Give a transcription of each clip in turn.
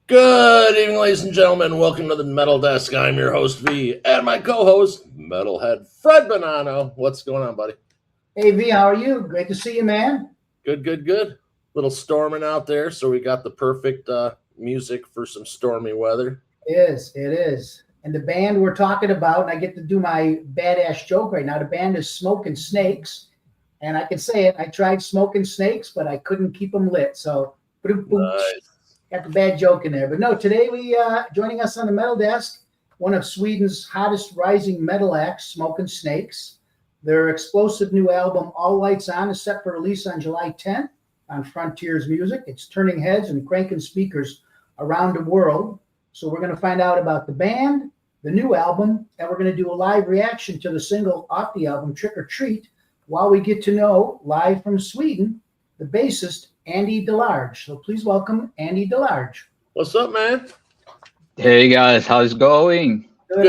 Good evening, ladies and gentlemen. Welcome to the Metal Desk. I'm your host, V, and my co-host, Metalhead Fred Bonanno. What's going on, buddy? Hey V, how are you? Great to see you, man. Good. Little storming out there, so we got the perfect music for some stormy weather. It is. And the band we're talking about, and I get to do my badass joke right now. The band is Smoking Snakes, and I can say it. I tried smoking snakes, but I couldn't keep them lit. So, Nice. got the bad joke in there. But no, today we joining us on the Metal Desk, one of Sweden's hottest rising metal acts, Smoking Snakes. Their explosive new album, All Lights On, is set for release on July 10th on Frontiers Music. It's turning heads and cranking speakers around the world. So we're going to find out about the band, the new album, and we're going to do a live reaction to the single off the album, Trick or Treat, while we get to know, live from Sweden, the bassist, Andy Delarge. So please welcome Andy Delarge. What's up, man? Hey guys, how's it going? Good.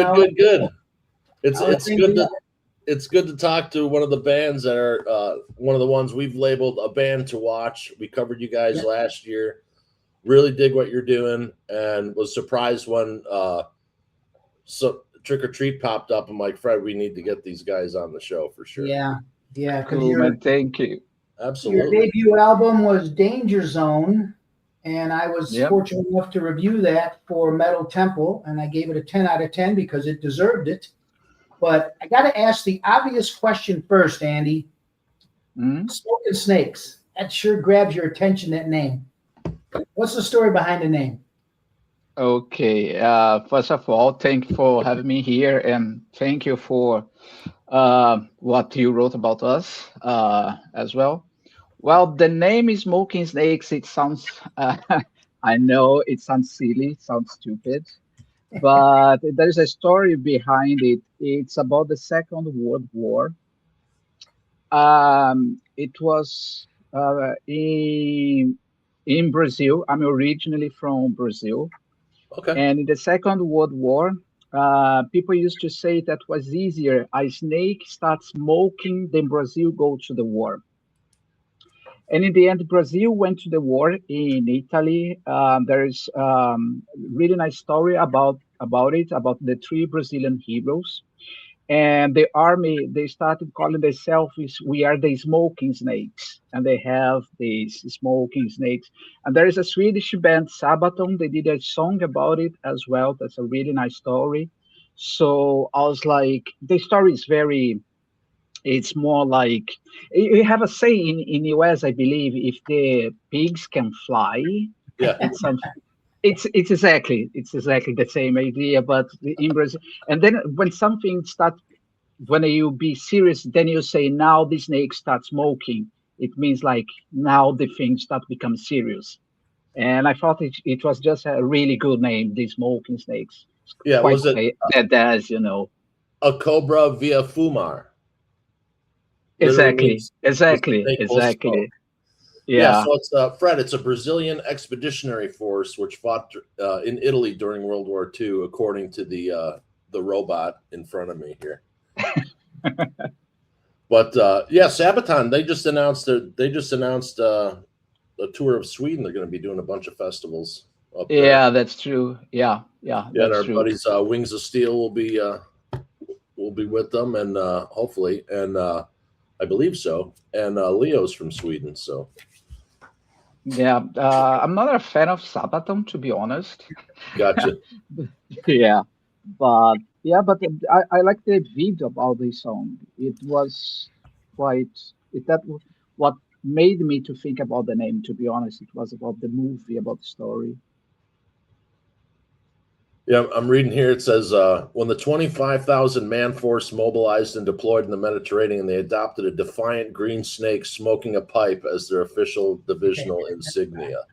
It's How are it's things good to going? it's good to talk to one of the bands that are one of the ones we've labeled a band to watch. We covered you guys last year. Really dig what you're doing, and was surprised when so Trick or Treat popped up. I'm like, Fred, we need to get these guys on the show for sure. Yeah, because Cool, man. Thank you. your Absolutely. debut album was Danger Zone, and I was Yep. fortunate enough to review that for Metal Temple, and I gave it a 10 out of 10 because it deserved it. But I got to ask the obvious question first, Andy. Mhm. Smoking Snakes. That sure grabs your attention, that name. What's the story behind the name? Okay. First of all, thank you for having me here, and thank you for what you wrote about us as well. Well, the name is Smoking Snakes. It sounds, I know it sounds silly, sounds stupid, but there's a story behind it. It's about the Second World War. It was in Brazil. I'm originally from Brazil, Okay. and in the Second World War, people used to say that was easier. A snake starts smoking than Brazil go to the war. And in the end, Brazil went to the war in Italy. There's really nice story about the three Brazilian heroes. And the army, they started calling themselves, we are the smoking snakes. And they have these smoking snakes. And there is a Swedish band, Sabaton, they did a song about it as well. That's a really nice story. So I was like, the story is very, it's more like, you have a saying in US, I believe, if the pigs can fly, Yeah. it's something. It's exactly the same idea, but in Brazil, and then when something starts, when you be serious, then you say now the snake starts smoking. It means like now the thing start become serious. And I thought it was just a really good name, the smoking snakes. Yeah. Quite Was it badass. a cobra via fumar? Literally Exactly, means the exactly, snake will smoke. exactly. Yeah, Yeah. so it's Fred. It's a Brazilian expeditionary force which fought in Italy during World War II, according to the robot in front of me here. But yeah, Sabaton. They just announced a tour of Sweden. They're going to be doing a bunch of festivals up there. Yeah, that's true. Yeah, Yeah, and that's our true. buddies Wings of Steel will be with them, and hopefully, and I believe so. And Leo's from Sweden, so Yeah, I'm not a fan of Sabaton, to be honest. gotcha. Yeah, but I like the video about this song. It was quite what made me to think about the name. To be honest, it was about the movie, about the story. Yeah, I'm reading here. It says when the 25,000 man force mobilized and deployed in the Mediterranean, they adopted a defiant green snake smoking a pipe as their official divisional insignia.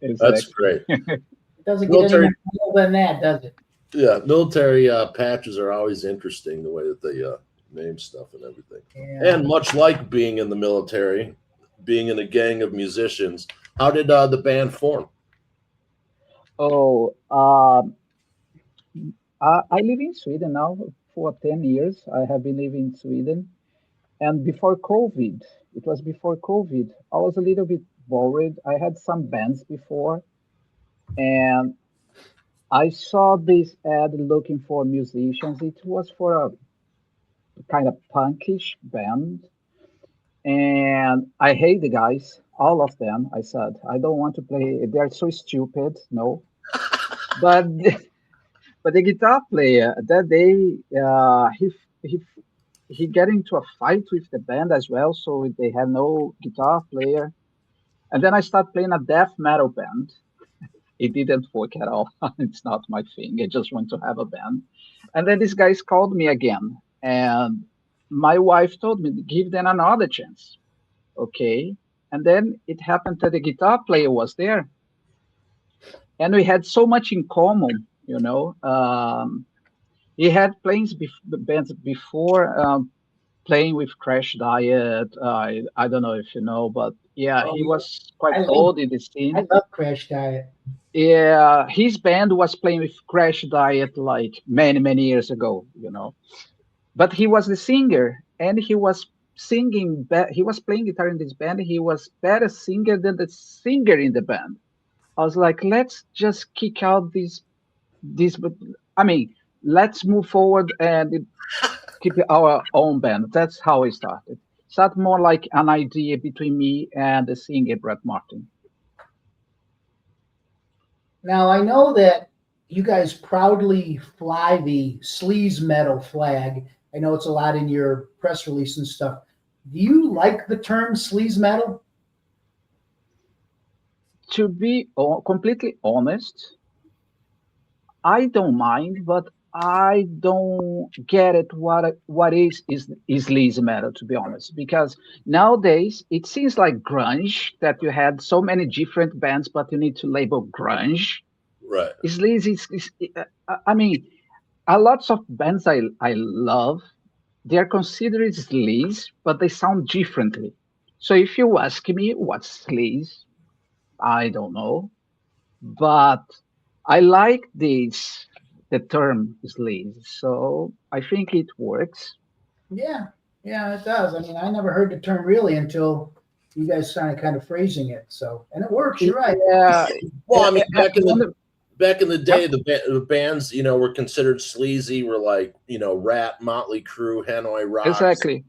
That's Exactly. great. It doesn't get any Military, more real than that, does it? yeah, military patches are always interesting the way that they name stuff and everything. Yeah. And much like being in the military, being in a gang of musicians, how did the band form? Oh, I live in Sweden now for 10 years. I have been living in Sweden. And before COVID, it was before COVID, I was a little bit worried. I had some bands before, and I saw this ad looking for musicians. It was for a kind of punkish band, and I hate the guys, all of them. I said, I don't want to play. They're so stupid. No, but but the guitar player that day, he he get into a fight with the band as well, so they had no guitar player. And then I start playing a death metal band. It didn't work at all. It's not my thing. I just want to have a band. And then these guys called me again, and my wife told me give them another chance. Okay. And then it happened that the guitar player was there, and we had so much in common. He had bands before, playing with Crash Diet. I don't know if you know, but yeah, Oh, he yeah. was quite I love, old in the I scene. love Crash Diet. Yeah, his band was playing with Crash Diet like many, many years ago. But he was the singer, and he was singing. He was playing guitar in this band. He was better singer than the singer in the band. I was like, let's just kick out this. But I mean, let's move forward and keep our own band. That's how it started. Started more like an idea between me and the singer Brett Martin. Now I know that you guys proudly fly the sleaze metal flag. I know it's a lot in your press release and stuff. Do you like the term sleaze metal? To be completely honest, I don't mind, but I don't get it. What is Lee's metal? To be honest, because nowadays it seems like grunge that you had so many different bands, but you need to label grunge. Right. Sleaze I mean, a lots of bands I love, they are considered sleaze, but they sound differently. So if you ask me what's sleaze, I don't know, but I like the term sleaze, so I think it works. Yeah, yeah, it does. I mean, I never heard the term really until you guys started kind of phrasing it. So, and it works. You're right. Yeah, Well, I mean, and- back in the day, yep, the bands, were considered sleazy. Were like, Rat, Motley Crue, Hanoi Rocks. exactly.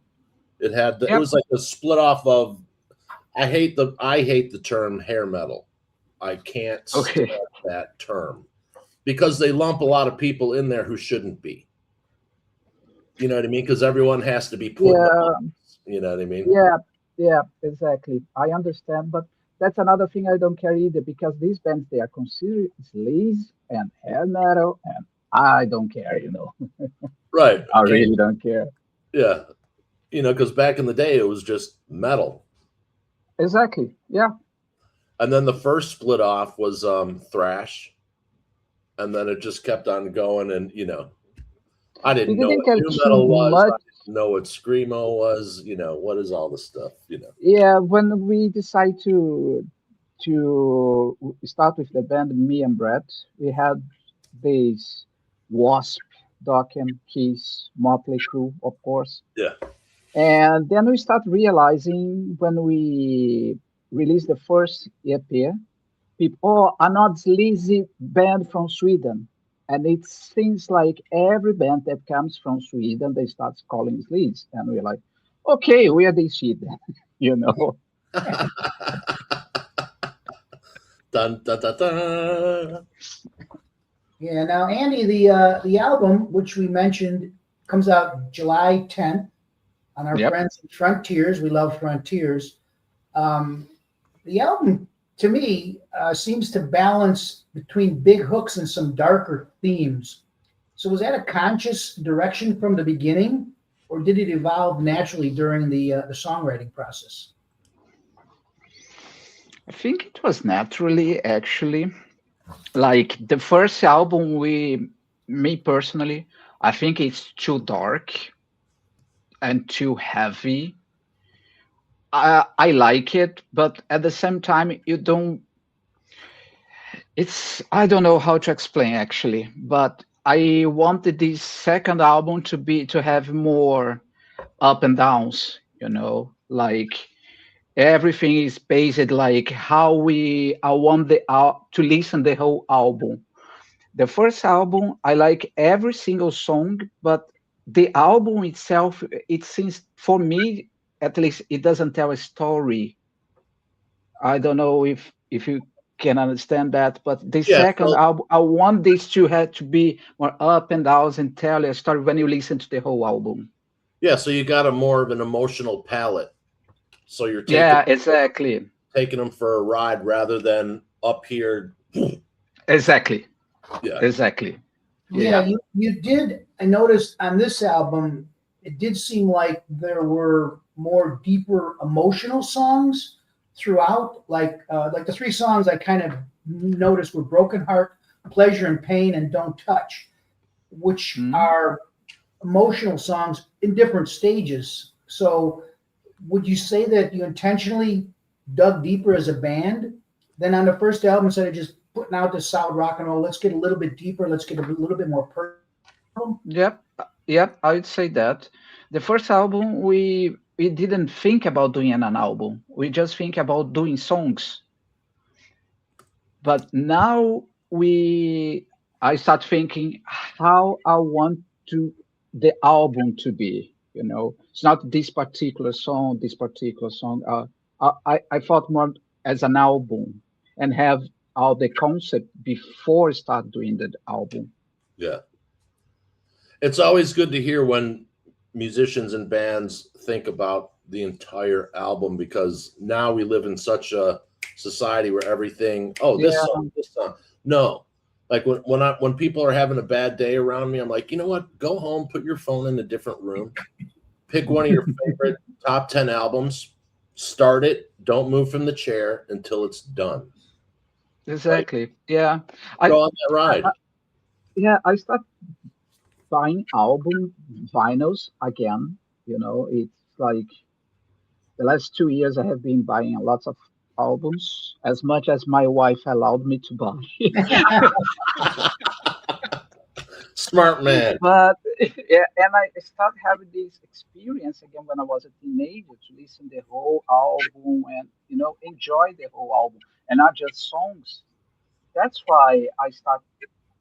It Yep. was like a split off of. I hate the term hair metal. I can't stand Okay. that term because they lump a lot of people in there who shouldn't be. You know what I mean? Because everyone has to be put in a Yeah. box. You know what I mean? Yeah, yeah, exactly. I understand, but that's another thing I don't care either because these bands they are considered sleaze and hair metal, and I don't care. Right. I And really don't care. yeah, because back in the day it was just metal. Exactly. Yeah. And then the first split off was thrash, and then it just kept on going. And I We didn't know didn't what get new too metal was. I much. didn't know what screamo was. What is all this stuff? Yeah, when we decide to start with the band, me and Brett, we had this Wasp, Dokken, Kiss, Motley Crue, of course. Yeah. And then we start realizing when we released the first EP, people, oh, another sleazy band from Sweden. And it seems like every band that comes from Sweden, they start calling sleaze. And we're like, okay, we are the shit then, you know? Dun, dun, dun, dun. Yeah. Now, Andy, the album which we mentioned comes out July 10th on our Yep. friends at Frontiers. We love Frontiers. Um, the album, to me, seems to balance between big hooks and some darker themes. So, was that a conscious direction from the beginning, or did it evolve naturally during the songwriting process? I think it was naturally, actually. Like the first album, me personally, I think it's too dark and too heavy. I like it, but at the same time, you don't. I don't know how to explain actually, but I wanted this second album to have more up and downs, like Everything is based like how I want to listen the whole album. The first album, I like every single song, but the album itself, it seems for me, at least, it doesn't tell a story. I don't know if you can understand that, but the Yeah. second So, album, I want this to have to be more up and downs and tell a story when you listen to the whole album. yeah. So you got a more of an emotional palette. So you're Yeah, exactly, taking them for a ride rather than up here. exactly, Yeah. exactly. Yeah, Yeah, you did. I noticed on this album, it did seem like there were more deeper emotional songs throughout. Like the three songs I kind of noticed were "Broken Heart," "Pleasure and Pain," and "Don't Touch," which Mhm. are emotional songs in different stages. So, would you say that you intentionally dug deeper as a band than on the first album instead of just putting out this solid rock and roll? Let's get a little bit deeper. Let's get a little bit more personal. Yep, yep. I would say that the first album we didn't think about doing an album. We just think about doing songs. But now I start thinking how I want to the album to be. It's not this particular song, this particular song. I thought more as an album and have all the concept before start doing the album. Yeah. It's always good to hear when musicians and bands think about the entire album, because now we live in such a society where everything, oh, this Yeah, song, this song. No. Like when people are having a bad day around me, I'm like, you know what? Go home, put your phone in a different room, pick one of your favorite top 10 albums, start it, don't move from the chair until it's done. Right? exactly. Yeah, I, Go on that ride. I start buying album vinyls again. It's like the last 2 years I have been buying lots of albums, as much as my wife allowed me to buy. Smart man. But yeah, and I start having this experience again when I was a teenager to listen the whole album and enjoy the whole album and not just songs. That's why I start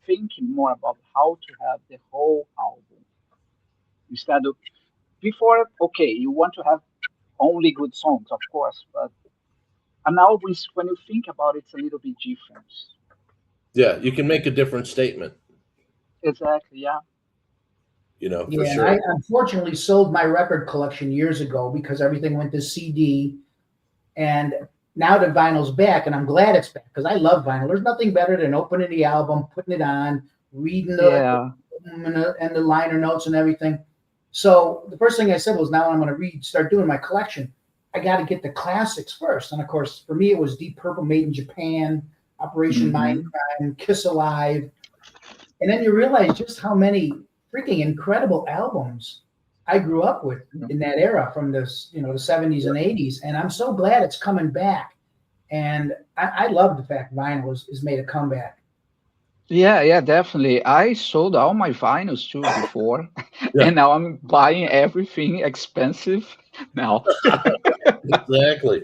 thinking more about how to have the whole album instead of before. Okay, you want to have only good songs, of course, but an album is, when you think about it, it's a little bit different. Yeah, you can make a different statement, Exactly. Yeah. for Yeah, and sure. I unfortunately sold my record collection years ago because everything went to CD, and now the vinyl's back, and I'm glad it's back because I love vinyl. There's nothing better than opening the album, putting it on, reading Yeah. the liner notes and everything. So the first thing I said was, now I'm going to start doing my collection. I got to get the classics first, and of course, for me, it was Deep Purple, Made in Japan, Operation Mhm. Mindcrime, Kiss Alive, and then you realize just how many freaking incredible albums I grew up with in that era from the 70s and 80s. And I'm so glad it's coming back. And I love the fact vinyl is made a comeback. Yeah, definitely. I sold all my vinyls too before, Yeah, and now I'm buying everything expensive now. exactly.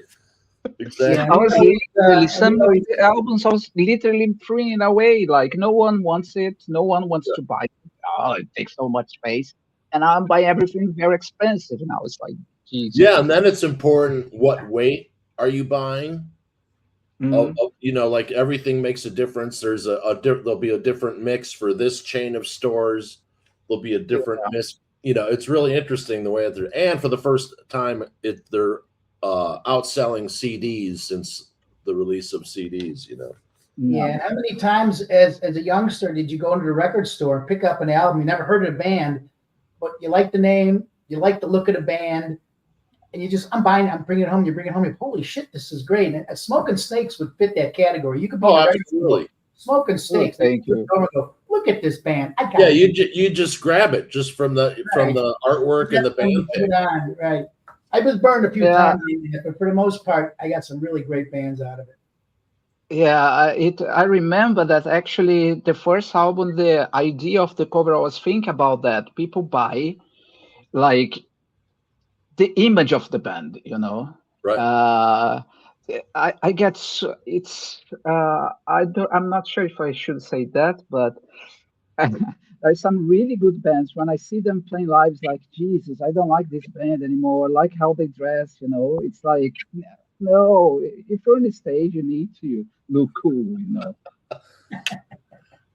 Yeah, Exactly. I was literally and we some of always the albums I was literally throwing away. Like no one wants it, no one wants Yeah. to buy it. Oh, it takes so much space, and I'm buying everything very expensive now. It's like Yeah, Jesus. and then it's important what weight are you buying? Mm, Like everything makes a difference. There'll be a different mix for this chain of stores. There'll be a different yeah, mix. It's really interesting the way that and for the first time, they're outselling CDs since the release of CDs. yeah, Yeah, how many times as a youngster did you go into the record store and pick up an album you never heard of the band, but you like the name, you like the look of the band, and you just, I'm buying it, I'm bringing it home, you bring it home, you holy shit, this is great. And Smoking Snakes would fit that category. You could be Oh, in a record store, absolutely. Smoking Snakes, and thank you. go, look at this band. I got Yeah, it. you just grab it just from Right. the artwork and the When you band put pick. it on, right. I was burned a few Yeah, times, but for the most part, I got some really great bands out of it. yeah. I remember that actually the first album, the idea of the cover, I was thinking about that. People buy like the image of the band, Right. I get it's I'm not sure if I should say that, but there's some really good bands. When I see them playing live, like Jesus, I don't like this band anymore. I like how they dress, It's like no, if you're on the stage, you need to look cool.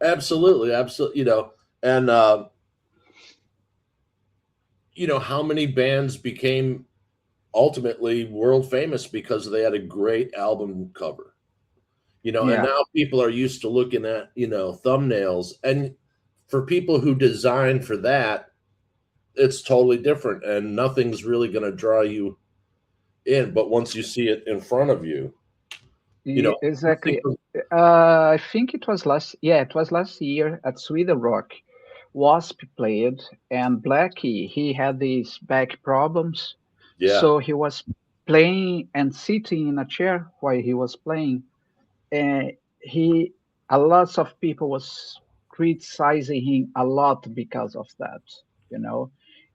Absolutely, absolutely. And how many bands became ultimately world famous because they had a great album cover. And Yeah. now people are used to looking at, thumbnails. And for people who design for that, it's totally different and nothing's really going to draw you in. But once you see it in front of you, Exactly. I think it was last year at Sweden Rock. Wasp played, and Blackie, he had these back problems. yeah, So he was playing and sitting in a chair while he was playing. And a lot of people was criticizing him a lot because of that, you know.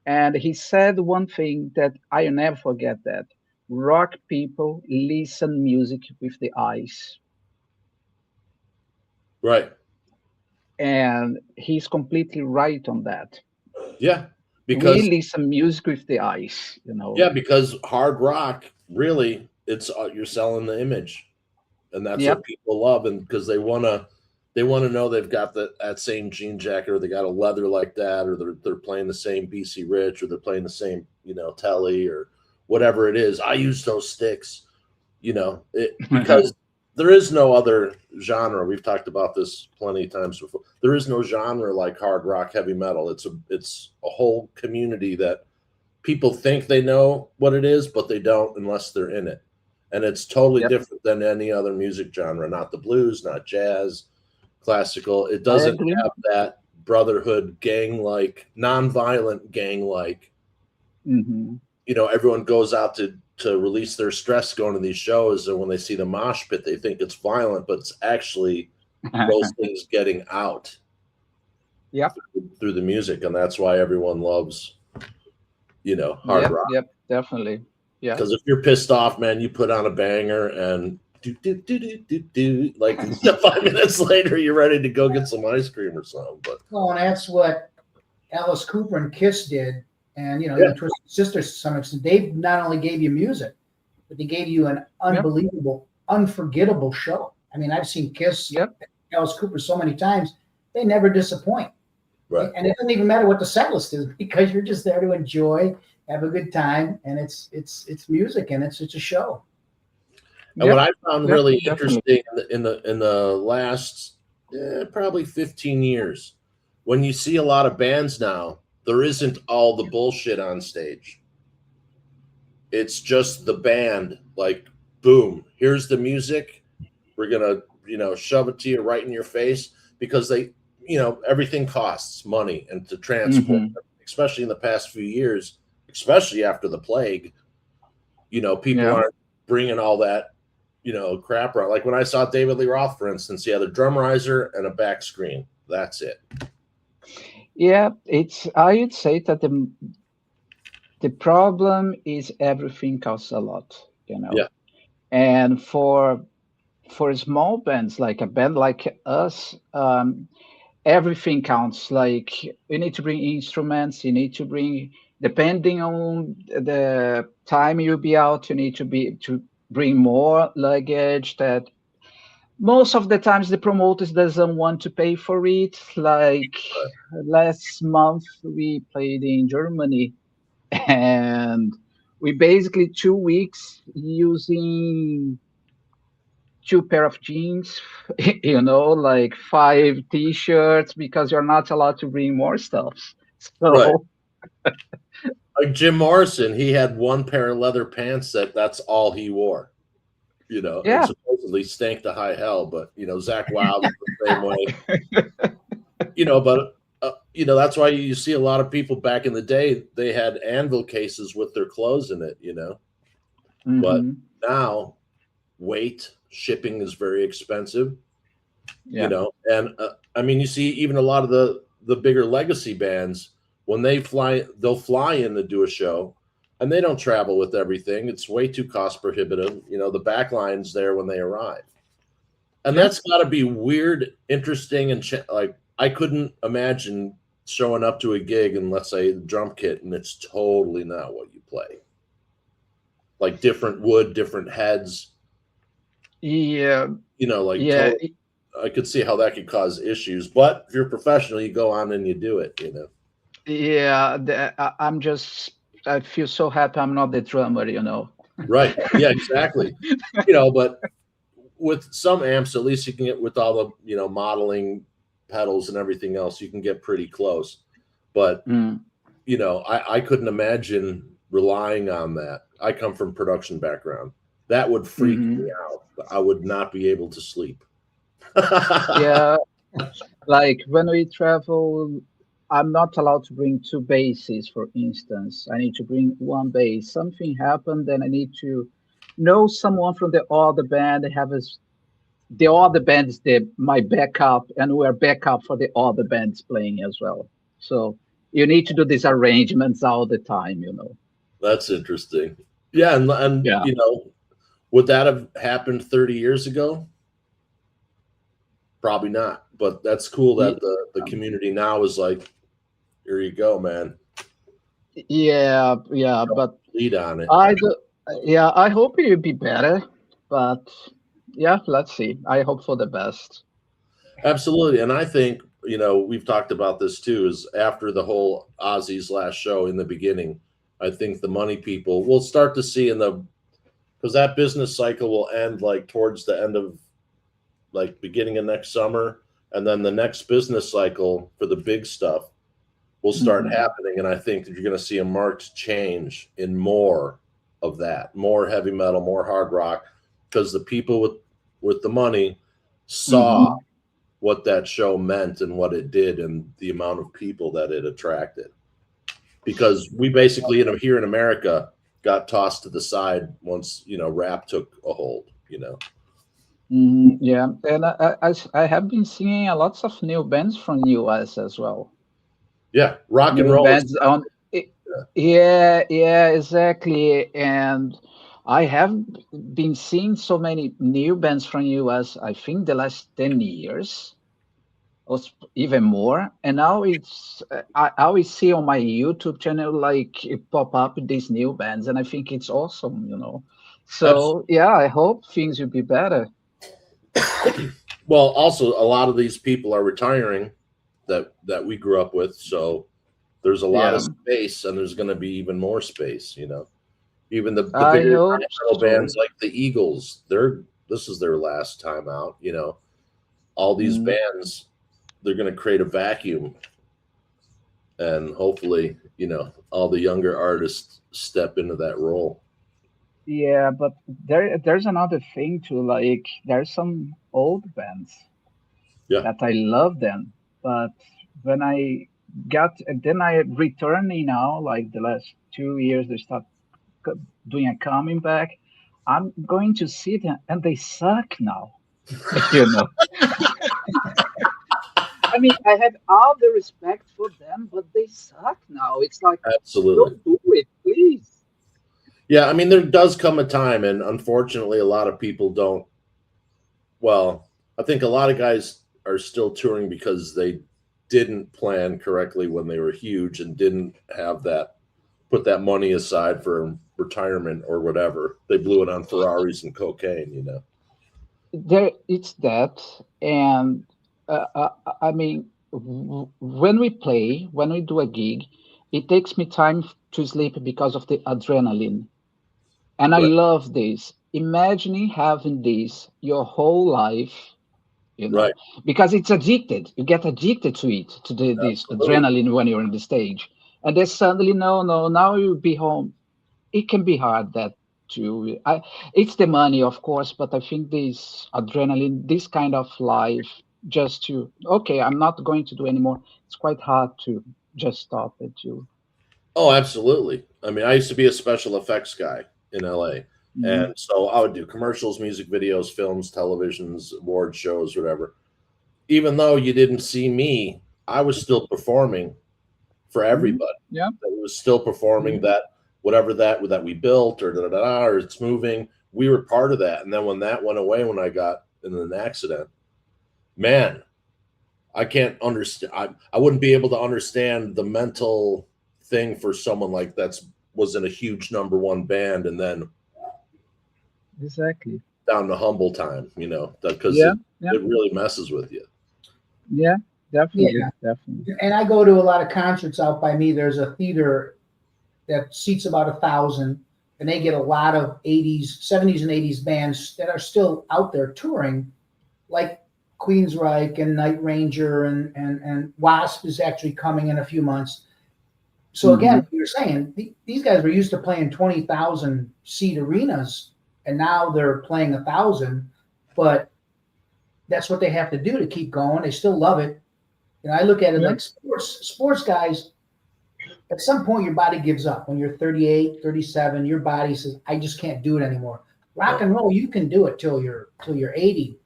And he said one thing that I'll never forget that rock people listen music with the eyes. right. And he's completely right on that. Yeah, We because listen music with the eyes. yeah, because hard rock really it's you're selling the image, and that's what Yep. people love, and because they want to know they've got that same jean jacket, or they got a leather like that, or they're playing the same BC Rich, or they're playing the same Telly or whatever it is. I use those sticks, because there is no other genre. We've talked about this plenty of times before. There is no genre like hard rock, heavy metal. It's a whole community that people think they know what it is, but they don't unless they're in it. And it's totally Yep. different than any other music genre, not the blues, not jazz, classical. It I doesn't agree. have that brotherhood, gang like, non-violent gang like. Hmm. Everyone goes out to release their stress going to these shows, and when they see the mosh pit, they think it's violent, but it's actually those things getting out Yep. through the music, and that's why everyone loves hard rock. Yep. Definitely. Yeah. Because if you're pissed off, man, you put on a banger and do like 5 minutes later, you're ready to go get some ice cream or something. But Well, and that's what Alice Cooper and Kiss did, and Yeah. even Twisted Sisters to some extent. They not only gave you music, but they gave you an unbelievable, unforgettable show. I mean, I've seen Kiss, Yep. Alice Cooper so many times; they never disappoint. right, And it doesn't even matter what the set list is because you're just there to enjoy, have a good time, and it's music and it's a show. and what I found really Definitely. interesting in the last probably 15 years, when you see a lot of bands now, there isn't all the bullshit on stage. It's just the band, like, boom, here's the music. We're gonna, shove it to you right in your face, because everything costs money and to transport, Hmm. especially in the past few years, especially after the plague. People Yeah. aren't bringing all that, crap around. Like when I saw David Lee Roth, for instance, he had a drum riser and a back screen. That's it. Yeah. I would say that the problem is everything costs a lot. Yeah, And for small bands, like a band like us, everything counts. Like you need to bring instruments, you need to bring, depending on the time you'll be out, you need to bring more luggage that most of the times the promoters doesn't want to pay for it. Like last month we played in Germany, and we basically 2 weeks using two pair of jeans, like 5 t-shirts, because you're not allowed to bring more stuff. right. So Like Jim Morrison, he had one pair of leather pants that's all he wore. And yeah. supposedly stank to high hell. But Zach Wilde was the same way. But that's why you see a lot of people back in the day. They had anvil cases with their clothes in it. But Hmm. now, weight shipping is very expensive. Yeah. And I mean, you see even a lot of the bigger legacy bands, when they'll fly in to do a show. and they don't travel with everything. It's way too cost prohibitive. You know, the backline's there when they arrive. And that's got to be weird, interesting, and like I couldn't imagine showing up to a gig and let's say the drum kit, and it's totally not what you play. Like different wood, different heads. Yeah. You know, like Yeah. I could see how that could cause issues. But if you're a professional, you go on and you do it. You know. Yeah. I feel so happy I'm not the drummer. You know. Right. Yeah. Exactly. You know, but with some amps, at least you can get with all the, you know, modeling pedals and everything else, you can get pretty close. But, you know, I couldn't imagine relying on that. I come from production background. That would freak me out. I would not be able to sleep. Yeah. Like when we travel, I'm not allowed to bring two basses, for instance. I need to bring one bass. Something happened, then I need to know someone from the other band. The other band is my backup, and we're backup for the other bands playing as well. So you need to do these arrangements all the time, you know. That's interesting. Yeah, and Yeah. you know, would that have happened 30 years ago? Probably not. But that's cool that the community now is like, here you go, man. Yeah, but lead on it. I hope it'll be better, but yeah, let's see. I hope for the best. Absolutely. And I think, you know, we've talked about this too, is after the whole Ozzy's last show in the beginning, I think the money people will start to see because that business cycle will end like towards the end of like beginning of next summer. And then the next business cycle for the big stuff will start happening. And I think that you're going to see a marked change in more of that, more heavy metal, more hard rock, because the people with the money saw what that show meant and what it did and the amount of people that it attracted. Because we basically, you know, here in America got tossed to the side once, you know, rap took a hold, you know. Yeah, and I have been seeing a lots of new bands from US as well. Yeah, rock and New roll. bands on. Yeah, exactly. And I have been seeing so many new bands from US, I think the last 10 years or even more. And now I always see on my YouTube channel, like it pop up these new bands, and I think it's awesome, you know. So yeah, I hope things will be better. Well, also a lot of these people are retiring that we grew up with, so there's a lot of space, and there's going to be even more space, you know. Even the bigger metal bands like the Eagles, this is their last time out, you know. All these bands, they're going to create a vacuum, and hopefully, you know, all the younger artists step into that role. Yeah, but there's another thing too. Like there's some old bands that I love them, but when I returning now, like the last 2 years, they start doing a coming back. I'm going to see them, and they suck now. You know. I mean, I have all the respect for them, but they suck now. It's like, absolutely, don't do it, please. Yeah, I mean, there does come a time, and unfortunately, a lot of people don't. Well, I think a lot of guys are still touring because they didn't plan correctly when they were huge and didn't have put that money aside for retirement or whatever. They blew it on Ferraris and cocaine, you know. It's that, and I mean, when we do a gig, it takes me time to sleep because of the adrenaline. And I love this. Imagining having this your whole life, you know, because it's addicted. You get addicted to it, to this adrenaline when you're on the stage. And then suddenly, no, now you'll be home. It can be hard it's the money, of course, but I think this adrenaline, this kind of life, I'm not going to do anymore. It's quite hard to just stop it too. Oh, absolutely. I mean, I used to be a special effects guy in LA. And so I would do commercials, music videos, films, televisions, award shows, whatever. Even though you didn't see me, I was still performing for everybody. Yeah. I was still performing that whatever that we built or or it's moving. We were part of that. And then when that went away, when I got in an accident, man, I can't understand. I wouldn't be able to understand the mental thing for someone like was in a huge #1 band and then Exactly. down to humble time, because Yeah. it really messes with you. Yeah, definitely. Yeah. Definitely. And I go to a lot of concerts out by me. There's a theater that seats about 1,000, and they get a lot of 80s, 70s, and 80s bands that are still out there touring, like Queensryche and Night Ranger and Wasp is actually coming in a few months. So again, you're saying these guys were used to playing 20,000 seat arenas, and now they're playing 1,000. But that's what they have to do to keep going. They still love it. I look at it like sports guys. At some point, your body gives up. When you're 38, 37, your body says, "I just can't do it anymore." Rock and roll, you can do it till you're 80.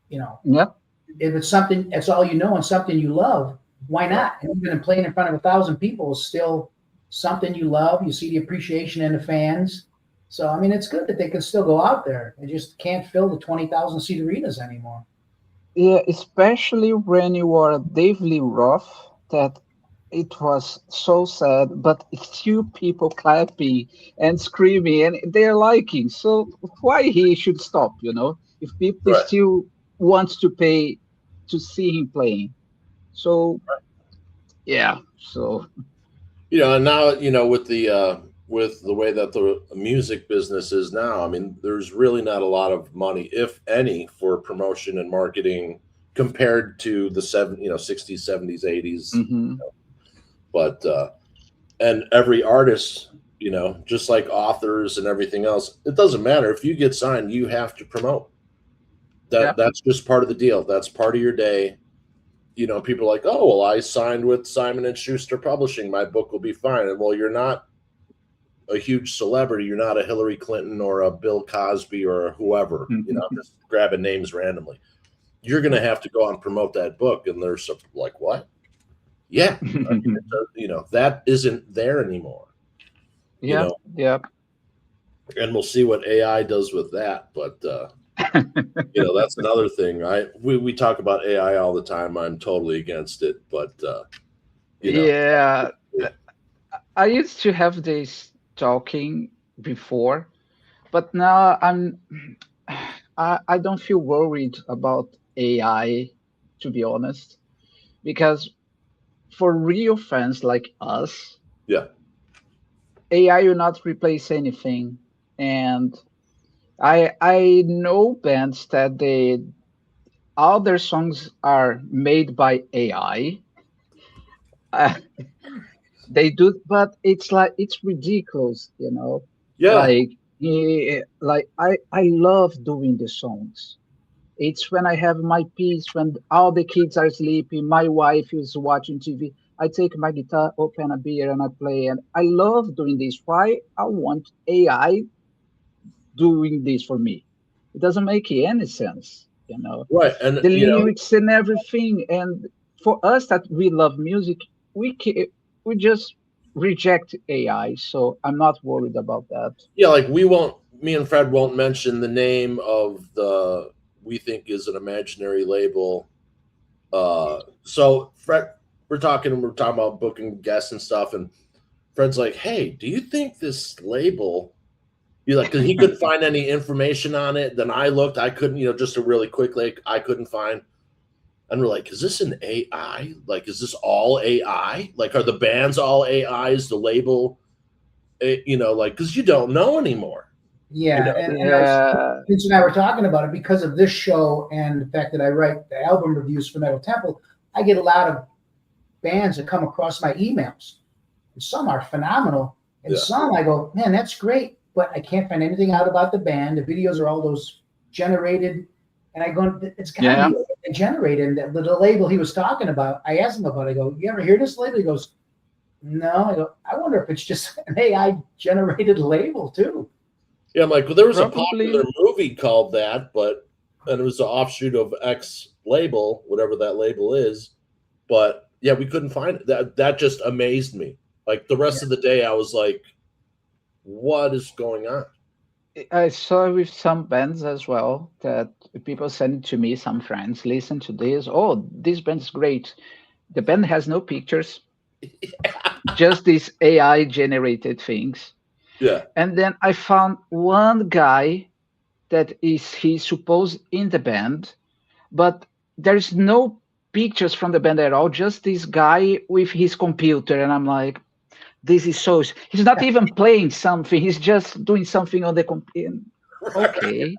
Yeah. If it's something that's all you know and something you love, why not? And even playing in front of 1,000 people is still something you love. You see the appreciation in the fans. So I mean, it's good that they can still go out there. They just can't fill the 20,000 seat arenas anymore. Yeah, especially when you are Dave Lee Roth, that it was so sad, but still people clapping and screaming and they're liking. So why he should stop, if people Right. still wants to pay to see him playing. So yeah, so And now, with the way that the music business is now, I mean, there's really not a lot of money, if any, for promotion and marketing compared to the 60s, 70s, 80s. mhm. But and every artist, just like authors and everything else, it doesn't matter if you get signed, you have to promote. That's just part of the deal. That's part of your day. People are like, oh, well, I signed with Simon and Schuster Publishing. My book will be fine. And well, you're not a huge celebrity. You're not a Hillary Clinton or a Bill Cosby or whoever, just grabbing names randomly. You're going to have to go out and promote that book. And they're like, what? Yeah. I mean, that isn't there anymore. Yeah. And we'll see what AI does with that. But, that's another thing. We talk about AI all the time. I'm totally against it. But, yeah, I used to have this talking before, but now I don't feel worried about AI, to be honest, because for real fans like us, yeah, AI will not replace anything. And I know bands that all their songs are made by AI. They do, but it's ridiculous, yeah, like I love doing the songs. It's when I have my peace, when all the kids are sleeping, my wife is watching TV, I take my guitar, open a beer, and I play, and I love doing this. Why I want AI doing this for me? It doesn't make any sense, right. And the lyrics and everything. And for us that we love music, we just reject AI. So I'm not worried about that. yeah, like me and Fred won't mention the name of we think is an imaginary label. So Fred, we're talking about booking guests and stuff, and Fred's like, hey, do you think this label, because he couldn't find any information on it. Then I looked, I couldn't, just a really quick I couldn't find. And we're like, is this an AI? Like, is this all AI? Like, are the bands all AIs? The label, because you don't know anymore. Yeah, and Vince and I were talking about it because of this show and the fact that I write the album reviews for Metal Temple. I get a lot of bands that come across my emails. And some are phenomenal, and some I go, man, that's great, but I can't find anything out about the band. The videos are all those generated, and I go, it's got to be generated. And the label he was talking about, I asked him about it. I go, you ever hear this label? He goes, no. I go, I wonder if it's just an AI generated label too. Yeah, I'm like, well, there was a popular movie called that, and it was an offshoot of X label, whatever that label is. But yeah, we couldn't find it. That just amazed me. Like the rest of the day, I was like, What is going on? I saw with some bands as well that people send it to me, some friends, listen to this. Oh, this band is great. The band has no pictures, just these AI generated things. Yeah. And then I found one guy that is he's supposed in the band, but there's no pictures from the band at all, just this guy with his computer. And I'm like, this is so he's not even playing something, he's just doing something on the computer. Okay.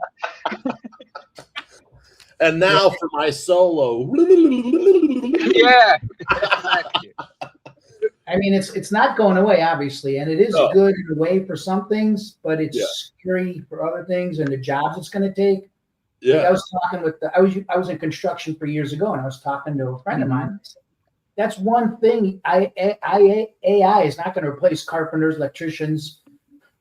And now for my solo. Yeah, exactly. I mean, it's not going away, obviously, and it is No. good in a way for some things, but it's Yeah. scary for other things and the jobs it's going to take. Yeah. Like I was talking with I was in construction for years ago, and I was talking to a friend of mine. That's one thing. AI is not going to replace carpenters, electricians,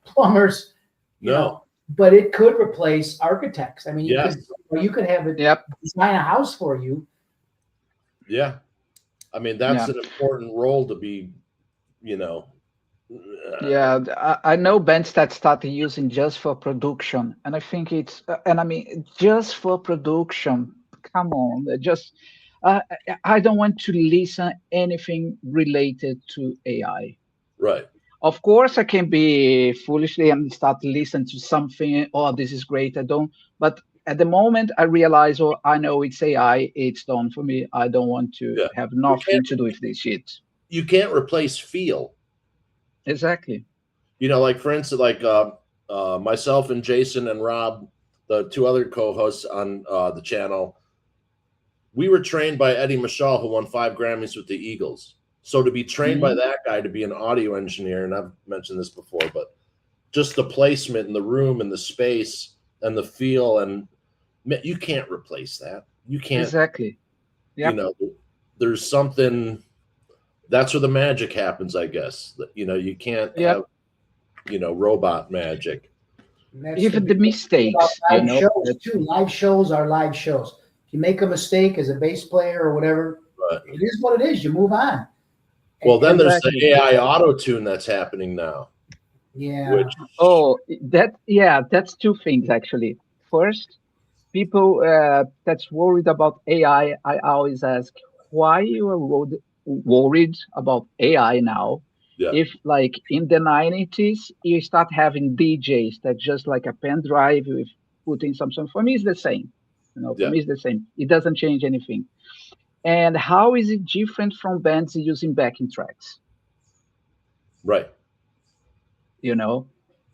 plumbers, you No. know, but it could replace architects. I mean, Yes. you could have it Yep. design a house for you. Yeah. I mean, that's Yeah. an important role to be, you know. Yeah, I know bands that started using just for production, and I think it's, and I mean, just for production. Come on, just I don't want to listen anything related to AI. Right. Of course, I can be foolishly and start to listen to something. Oh, this is great. I don't, but at the moment I realize, oh, I know it's AI. It's done for me. I don't want to Yeah. have nothing to do with this shit. You can't replace feel. Exactly. You know, like for instance, like myself and Jason and Rob, the two other co-hosts on the channel, we were trained by Eddie Mashal, who won 5 Grammys with the Eagles. So to be trained by that guy to be an audio engineer, and I've mentioned this before, but just the placement in the room and the space and the feel, and you can't replace that. You can't. Exactly. Yep. You know, there's something. That's where the magic happens, I guess. You know, you can't have, you know, robot magic. Even the mistakes, live shows too. Live shows are live shows. If you make a mistake as a bass player or whatever, it is what it is. You move on. Well, then there's the AI auto tune that's happening now. Yeah. That's two things actually. First, people that's worried about AI, I always ask why you are worried about AI now. Yeah. If like in the 90s you start having DJs that just like a pen drive with putting something. For me it's the same. You know, for me it's the same. It doesn't change anything. And how is it different from bands using backing tracks? Right. You know,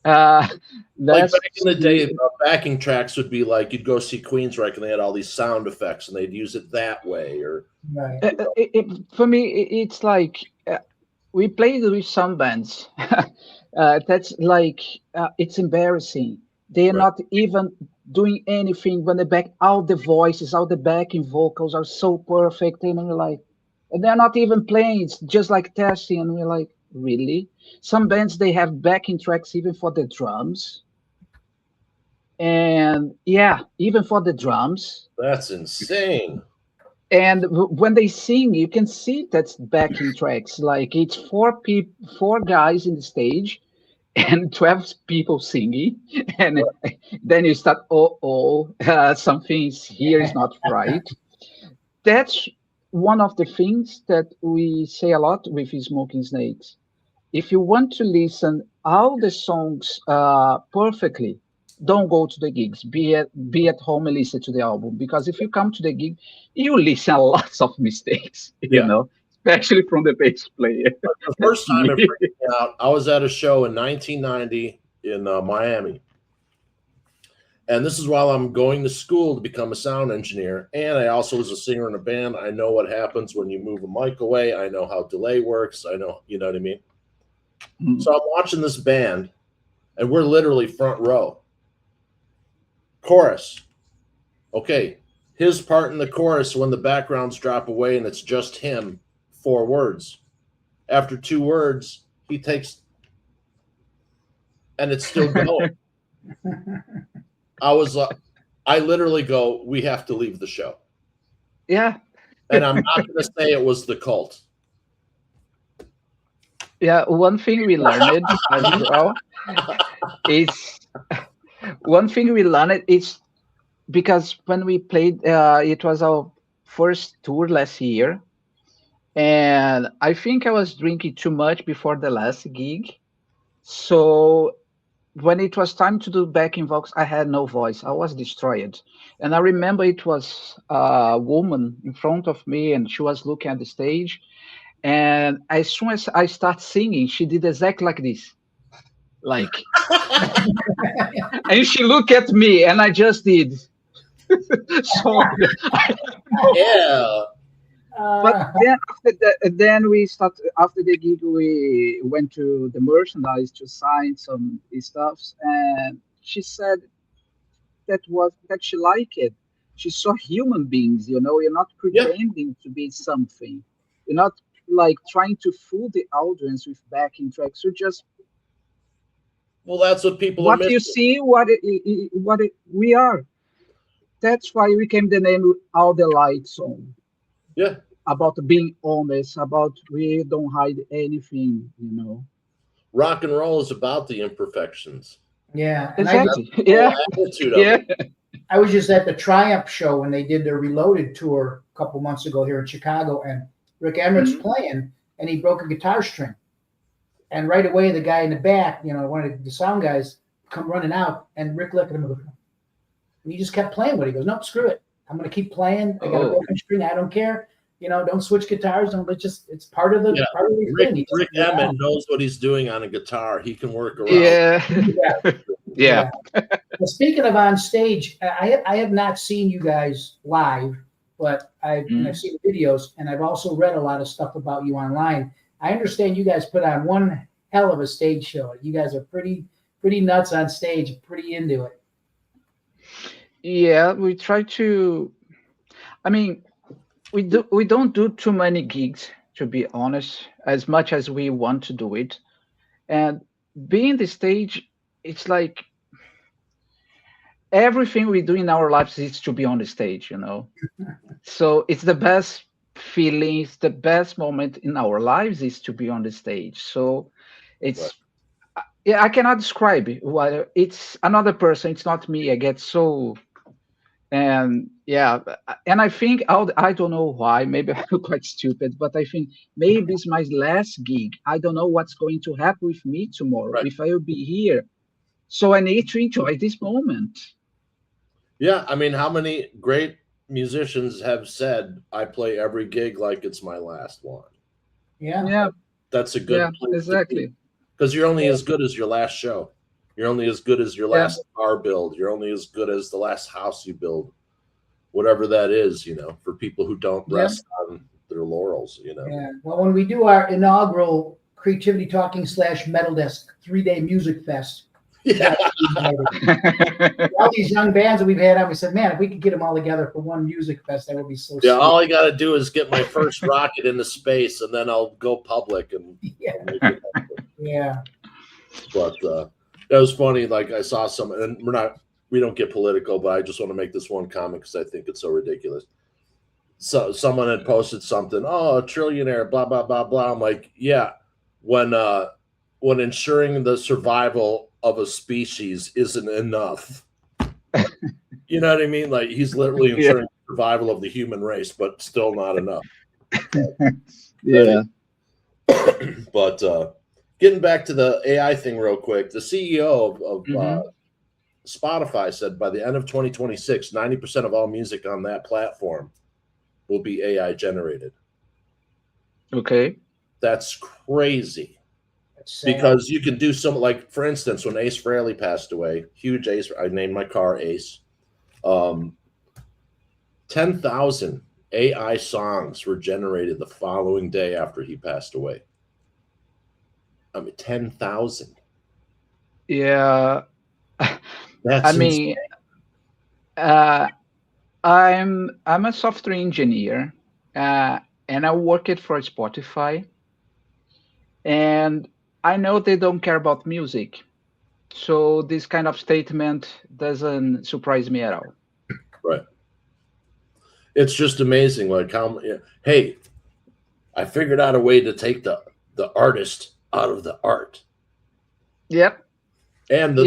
like back in the day, backing tracks would be like you'd go see Queensryche and they had all these sound effects and they'd use it that way. Or for me, it's like we played with some bands. That's like it's embarrassing. They're not even doing anything when all the voices, all the backing vocals are so perfect, and we're like, and they're not even playing. It's just like testing, and we're like, really? Some bands they have backing tracks even for the drums, and even for the drums. That's insane. And when they sing, you can see that's backing tracks. Like it's 4 guys in the stage and 12 people singing, and then you start, something here is not right. That's one of the things that we say a lot with Smoking Snakes. If you want to listen all the songs perfectly, don't go to the gigs. Be at home and listen to the album, because if you come to the gig, you listen a lots of mistakes, you know, especially from the bass player. The first time it freaked me out, I was at a show in 1990 in Miami. And this is while I'm going to school to become a sound engineer. And I also was a singer in a band. I know what happens when you move a mic away. I know how delay works. I know, you know what I mean? So I'm watching this band, and we're literally front row. Chorus. Okay, his part in the chorus, when the backgrounds drop away and it's just him, 4 words. After 2 words, he takes, and it's still going. I literally go, we have to leave the show. Yeah. And I'm not going to say it was the Cult. Yeah, one thing we learned as well is because when we played, it was our first tour last year, and I think I was drinking too much before the last gig. So when it was time to do backing vocals, I had no voice. I was destroyed. And I remember it was a woman in front of me, and she was looking at the stage. And as soon as I start singing, she did exactly like this. Like, and she looked at me, and I just did. So, Yeah. but Uh, then we start after the gig. We went to the merchandise to sign some stuffs, and she said that she liked it. She saw human beings. You're not Yeah. pretending to be something. You're not like trying to fool the audience with backing tracks. You just Well, that's what people are what you missing. see, we are. That's why we came the name All the Lights On. Yeah. About being honest, about we don't hide anything. Rock and roll is about the imperfections. yeah, and Exactly. The Yeah. whole attitude of Yeah. it. I was just at the Triumph show when they did their Reloaded tour a couple months ago here in Chicago, and Rick Emmett's Mhm. playing, and he broke a guitar string. And right away, the guy in the back, one of the sound guys, come running out, and Rick looked at him and goes, and he just kept playing with it. He goes, "Nope, screw it. I'm going to keep playing. I got a Oh. broken string. I don't care. Don't switch guitars. Don't. It's part of the Yeah. thing." He Rick doesn't- Emmett knows what he's doing on a guitar. He can work around. Yeah. Yeah. Yeah. Well, speaking of on stage, I have not seen you guys live, but I've seen the videos, and I've also read a lot of stuff about you online. I understand you guys put on one hell of a stage show. You guys are pretty nuts on stage, pretty into it. Yeah, we try to. I mean, we don't do too many gigs, to be honest, as much as we want to do it. And being the stage, it's like everything we do in our lives is to be on the stage. So it's the best feeling, it's the best moment in our lives is to be on the stage. So it's yeah, I cannot describe it. Well, it's another person, it's not me. I get so and yeah, and I think I don't know why. Maybe I'm quite stupid, but I think maybe it's my last gig. I don't know what's going to happen with me tomorrow Right. if I will be here. So I need to enjoy this moment. Yeah. I mean, how many great musicians have said, I play every gig like it's my last one? Yeah. Yeah, That's a good yeah, place exactly. because you're only as good as your last show. You're only as good as your Yeah. last car build. You're only as good as the last house you build, whatever that is, for people who don't Yeah. rest on their laurels, Yeah. Well, when we do our inaugural Creativity Talking / Metal Desk 3-day music fest, Yeah. all these young bands that we've had on, we said, man, if we could get them all together for one music fest, that would be so Yeah, sweet. all I got to do is get my first rocket into space, and then I'll go public. And Yeah. Yeah. But that was funny. Like I saw some, and we don't get political, but I just want to make this one comment because I think it's so ridiculous. So someone had posted something, oh, a trillionaire, blah blah blah blah. I'm like, yeah, when ensuring the survival of a species isn't enough. You know what I mean? Like he's literally ensuring the survival of the human race, but still not enough. Yeah. But getting back to the AI thing real quick, the CEO of Spotify said by the end of 2026, 90% of all music on that platform will be AI generated. Okay. That's crazy. That's Because you can do some, like, for instance, when Ace Frehley passed away, huge Ace, I named my car Ace. 10,000 AI songs were generated the following day after he passed away. I mean, 10,000. Yeah. That's I mean, I'm a software engineer, and I work it for Spotify, and I know they don't care about music, so this kind of statement doesn't surprise me at all. right. It's just amazing, like how. Hey, I figured out a way to take the artist out of the art. Yep. And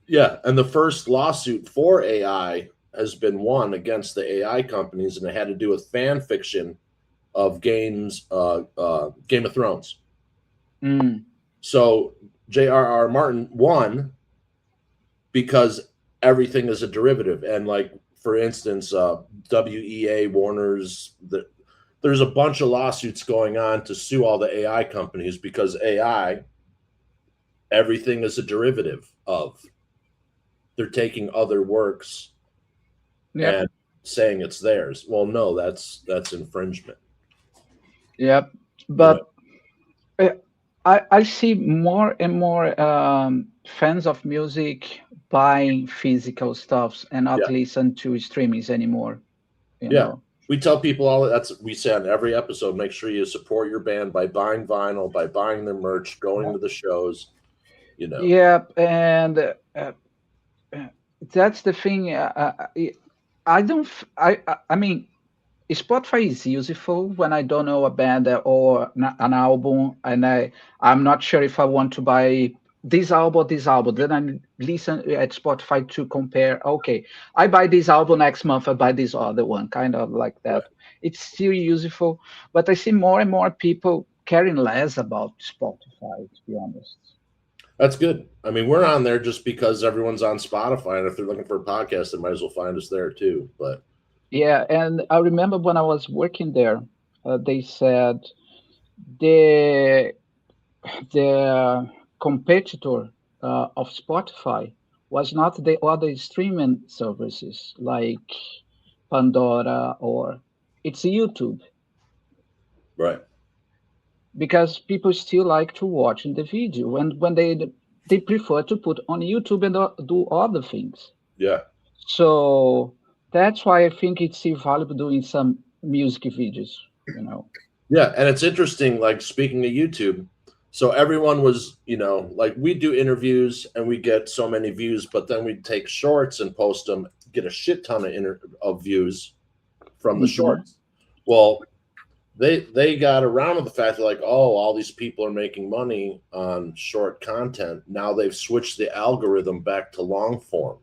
Yep. the first lawsuit for AI has been won against the AI companies, and it had to do with fan fiction of games, Game of Thrones. Mm. So J.R.R. Martin won because everything is a derivative. And like, for instance, WEA, Warner's, there's a bunch of lawsuits going on to sue all the AI companies because AI, everything is a derivative of. They're taking other works Yep. and saying it's theirs. Well, no, that's infringement. Yep. But I see more and more fans of music buying physical stuffs and not listen to streamings anymore. You know? We tell people all that's we say on every episode. Make sure you support your band by buying vinyl, by buying their merch, going to the shows. You know. Yeah, and that's the thing. I don't. I mean, Spotify is useful when I don't know a band or an album, and I'm not sure if I want to buy this album. Then I listen at Spotify to compare. Okay, I buy this album next month. I buy this other one, kind of like that. Right. It's still useful, but I see more and more people caring less about Spotify. To be honest. That's good. I mean, we're on there just because everyone's on Spotify, and if they're looking for a podcast, they might as well find us there too. But yeah, and I remember when I was working there, they said the competitor of Spotify was not the other streaming services like Pandora or it's YouTube. Right. Because people still like to watch in the video, and when they prefer to put on YouTube and do other things. Yeah. So that's why I think it's still valuable doing some music videos, you know. Yeah, and it's interesting, like speaking of YouTube, so everyone was, like we do interviews and we get so many views, but then we take shorts and post them, get a shit ton of views from the shorts. Well, they got around to the fact that like, oh, all these people are making money on short content. Now they've switched the algorithm back to long form.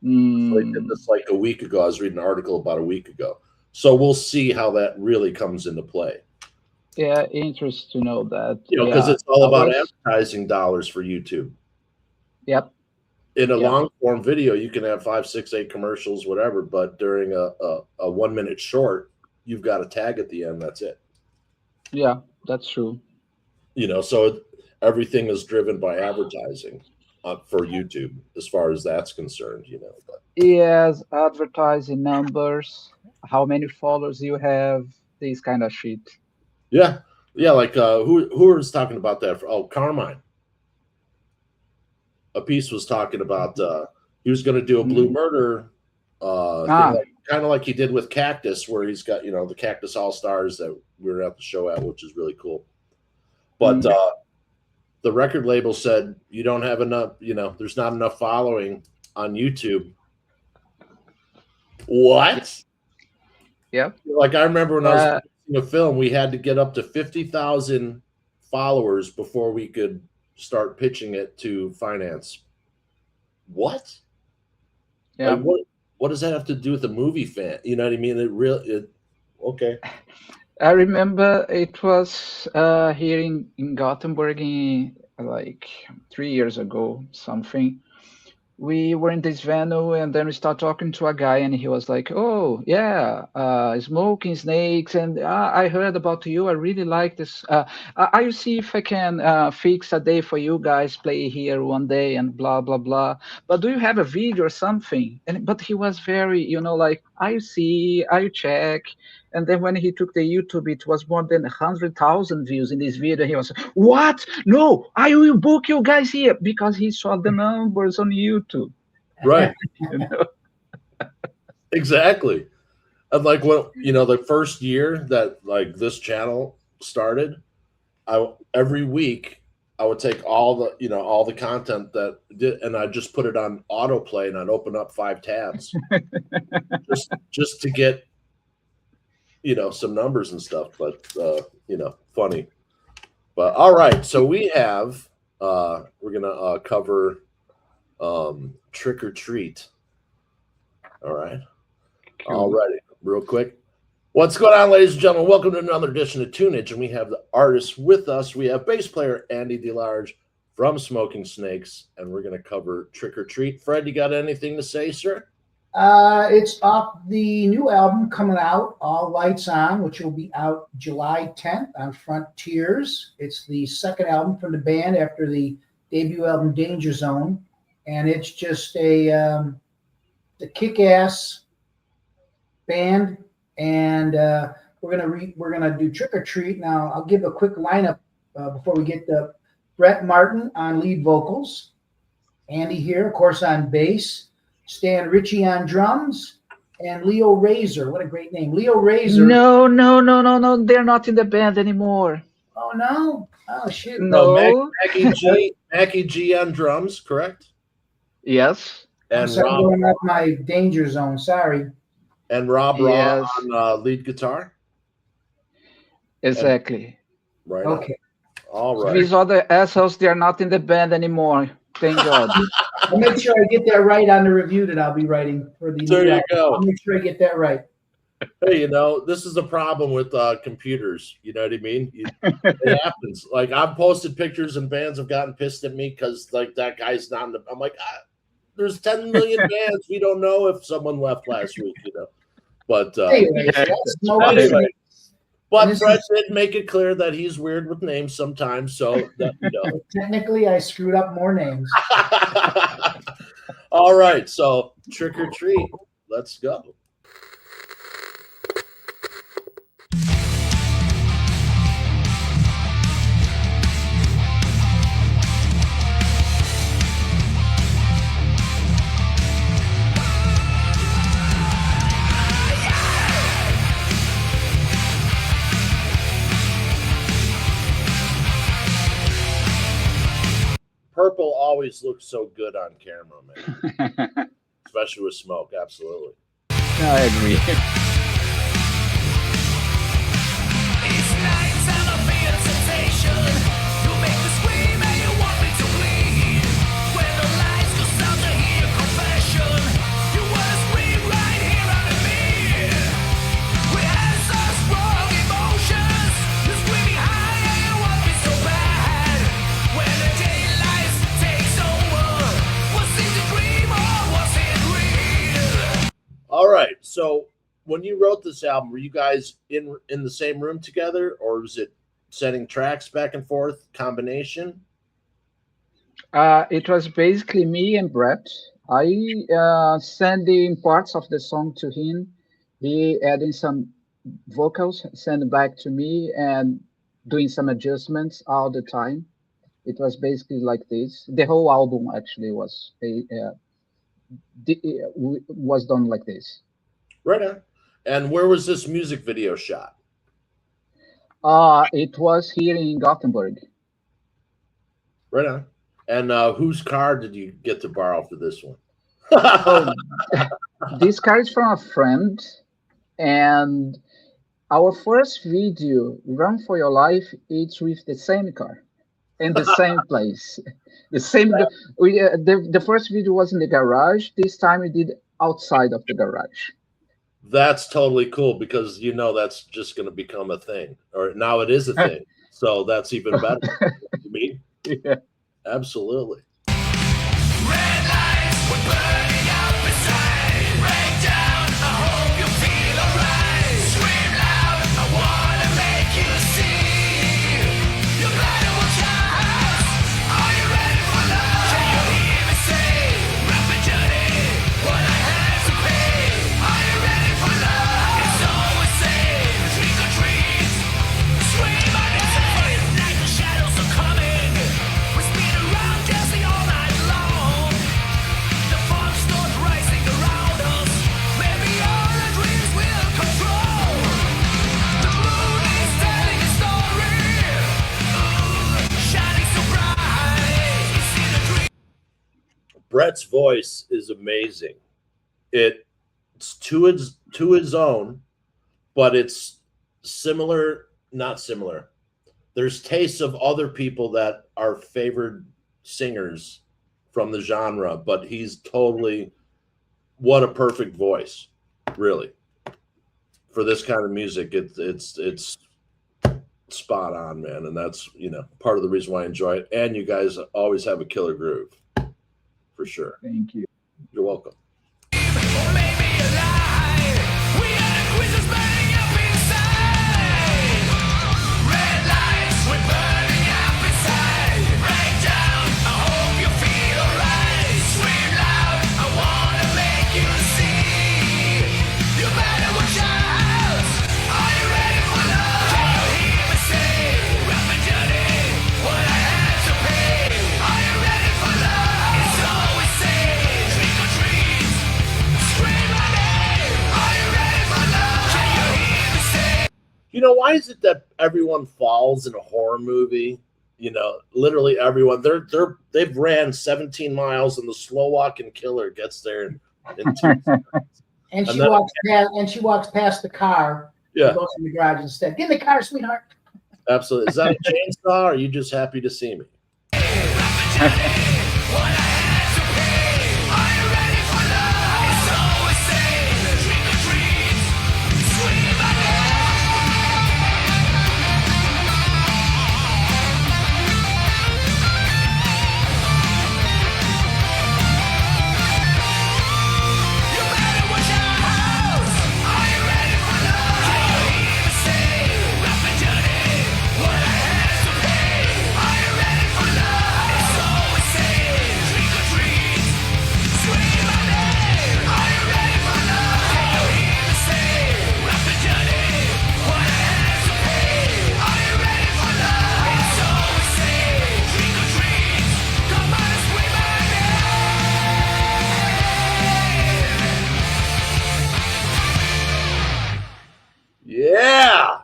So they did this like a week ago. I was reading an article about a week ago. So we'll see how that really comes into play. Yeah, interesting to know that. Because it's all about advertising dollars for YouTube. Yep. In a long form video, you can have 5, 6, 8 commercials, whatever. But during a 1 minute short, you've got a tag at the end. That's it. Yeah, that's true. So everything is driven by advertising for YouTube, as far as that's concerned. But yes, advertising numbers, how many followers you have, this kind of shit. Yeah. Like who was talking about that? Carmine. A piece was talking about he was going to do a Blue Murder kind of like he did with Cactus, where he's got the Cactus All Stars that we were at the show at, which is really cool. But the record label said you don't have enough. There's not enough following on YouTube. What? Yep. Like I remember when I was producing a film, we had to get up to 50,000 followers before we could start pitching it to finance. What? Yeah. Like, what does that have to do with a movie fan? You know what I mean? Okay. I remember it was here in Gothenburg like 3 years ago, something. We were in this venue and then we start talking to a guy and he was like, oh yeah, smoking snakes. And I heard about you. I really like this. I'll see if I can fix a day for you guys, play here one day and blah, blah, blah. But do you have a video or something? But he was very, like, I'll see, I'll check. And then when he took the YouTube, it was more than 100,000 views in this video. He was, what? No, I will book you guys here, because he saw the numbers on YouTube. Right. Exactly. And like the first year that like this channel started, every week I would take all the content that did, and I'd just put it on autoplay, and I'd open up 5 tabs just to get some numbers and stuff, but funny. But all right, so we have we're gonna cover trick or treat. All right. Cool. All righty, real quick. What's going on, ladies and gentlemen? Welcome to another edition of Tunage, and we have the artists with us. We have bass player Andy Delarge from Smoking Snakes, and we're going to cover Trick or Treat. Fred, you got anything to say, sir? It's off the new album coming out, All Lights On, which will be out July 10th on Frontiers. It's the second album from the band after the debut album Danger Zone, and it's just a kick-ass band. And we're gonna do Trick or Treat. Now I'll give a quick lineup before we get to Brett Martin on lead vocals, Andy here, of course, on bass, Stan Ritchie on drums, and Leo Razor. What a great name, Leo Razor. No. They're not in the band anymore. Oh no! Oh shoot! No. Mackie G on drums, correct? Yes. I'm And sorry, going off my Danger Zone. Sorry. And Rob Yes. on lead guitar. Exactly. Right. Okay. All right. These other assholes, they're not in the band anymore. Thank God. I'll make sure I get that right on the review that I'll be writing for the. There you go. I'll make sure I get that right. Hey, this is a problem with computers. You know what I mean? It happens. Like, I've posted pictures and bands have gotten pissed at me because like that guy's not in the. I'm like, there's 10 million bands. We don't know if someone left last week. But anyway, but Fred did make it clear that he's weird with names sometimes. So that, technically, I screwed up more names. All right, so Trick or Treat. Let's go. Purple always looks so good on camera, man. Especially with smoke, absolutely. I agree. It's nighttime, I feel sensation. You make me scream and you want me to bleed. When the lights go out, I hear your confession. You wanna scream right here under me. We have such strong emotions. You're screaming high and you want me so bad. When the daylight takes over, was it a dream or was it real? All right, so when you wrote this album, were you guys in the same room together, or was it sending tracks back and forth, combination? It was basically me and Brett. I sending parts of the song to him. He adding some vocals, send it back to me, and doing some adjustments all the time. It was basically like this. The whole album actually was done like this. Right on. And where was this music video shot? It was here in Gothenburg. Right on. And whose car did you get to borrow for this one? This car is from a friend, and our first video, Run for Your Life, it's with the same car in the same place. The same. The first video was in the garage. This time we did outside of the garage. That's totally cool because that's just going to become a thing, or now it is a thing. So that's even better. You mean? Yeah. Absolutely. Red lights were burning up inside. Break down, I hope you feel alright. Scream loud, I wanna make you see. You're glad it was yours. Are you ready for love? Can you hear me say, rough and dirty, what I have to pay? Are you ready for love? It's always safe, trick or treat. Scream on it, like the shadows are coming. We spin around dancing all night long. The fog starts rising around us. Maybe all the dreams will come true. The moon is telling a story. Ooh, shining so bright. It's in a dream. Brett's voice is amazing. It's to his own, but it's similar, not similar. there's tastes of other people that are favored singers from the genre, but he's totally, what a perfect voice, really, for this kind of music. It's spot on, man, and that's, you know, part of the reason why I enjoy it. And you guys always have a killer groove, for sure. Thank you. You're welcome. Or maybe a lie. We are the quizzes burning up inside. Red lights, we're burning up inside. Break down, I hope you feel alright. Scream loud, I wanna make you see. You better watch out. Are you ready for love? Can you hear me say, rough and dirty, what I had to pay? Are you ready for love? It's always safe. Trick or treat. Scream my name. Are you ready for love? Can you hear me say? You know, why is it that everyone falls in a horror movie? You know, literally everyone. They've ran 17 miles, and the slow walking killer gets there in 2 seconds. And she And then- walks past the car. Yeah, And goes in the garage instead. Get in the car, sweetheart. absolutely. Is that a chainsaw, or are you just happy to see me? What I had to pay. Are you ready for love? It's always safe. Trick or treat. Scream my name. You better watch out. Are you ready for love? Can you hear me say, rough and dirty, what I had to pay? Are you ready for love? It's always safe. Trick or treat. Scream my name. Are you ready for love? Can you hear me say, rough and dirty, what I had to pay? Are you ready for love? It's always safe. Trick or treat. Come on and scream my name. Yeah.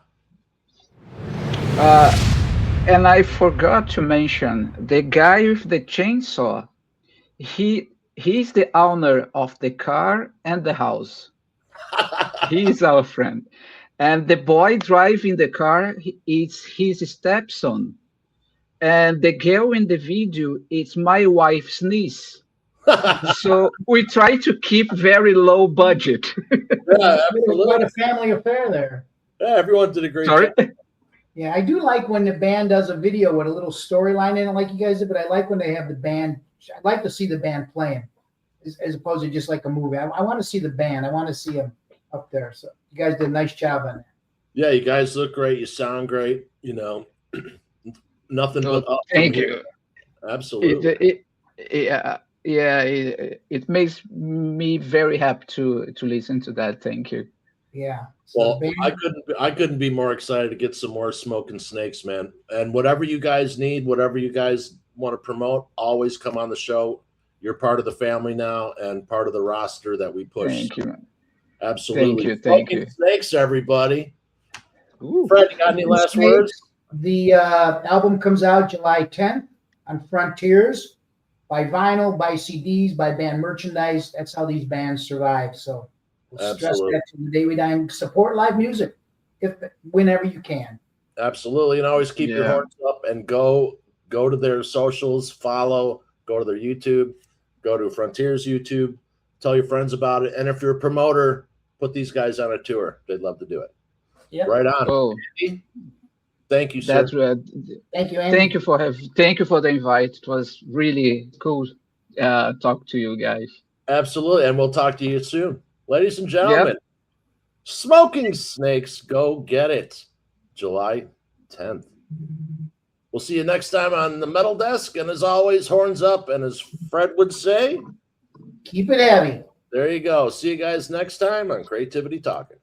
And I forgot to mention the guy with the chainsaw. He's the owner of the car and the house. He's our friend. And the boy driving the car is his stepson. And the girl in the video is my wife's niece. So we try to keep very low budget. Yeah, What absolutely. a family affair there. Yeah, everyone did a great Sorry. job. Yeah, I do like when the band does a video with a little storyline in it, like you guys did. But I like when they have the band. I'd like to see the band playing, as opposed to just like a movie. I want to see the band. I want to see them up there. So you guys did a nice job on that. Yeah, you guys look great. You sound great. You know, nothing but up. Thank you. Absolutely. It makes me very happy to listen to that. Thank you. Yeah. So Well, the band- I couldn't be more excited to get some more Smoking Snakes, man. And whatever you guys need, whatever you guys want to promote, always come on the show. You're part of the family now and part of the roster that we push. Thank you. Absolutely. Thank Smoking you. Snakes, everybody. Ooh. Fred, you got any last Snakes. words? The album comes out July 10th on Frontiers. Buy vinyl, buy CDs, buy band merchandise. That's how these bands survive. So we'll stress Absolutely. that to the day we die. Support live music whenever you can. Absolutely. And always keep your Yeah. horns up and go to their socials, follow, go to their YouTube, go to Frontiers YouTube, tell your friends about it. And if you're a promoter, put these guys on a tour. They'd love to do it. Yeah. Right on. Oh, Thank you, sir. that's Thank you, Andy. thank you for the invite. It was really cool talk to you guys. Absolutely. And we'll talk to you soon. Ladies and gentlemen, Smoking Snakes, go get it. July 10th. We'll see you next time on the Metal Desk. And as always, horns up. And as Fred would say, Keep it heavy. there you go. See you guys next time on Creativity Talking.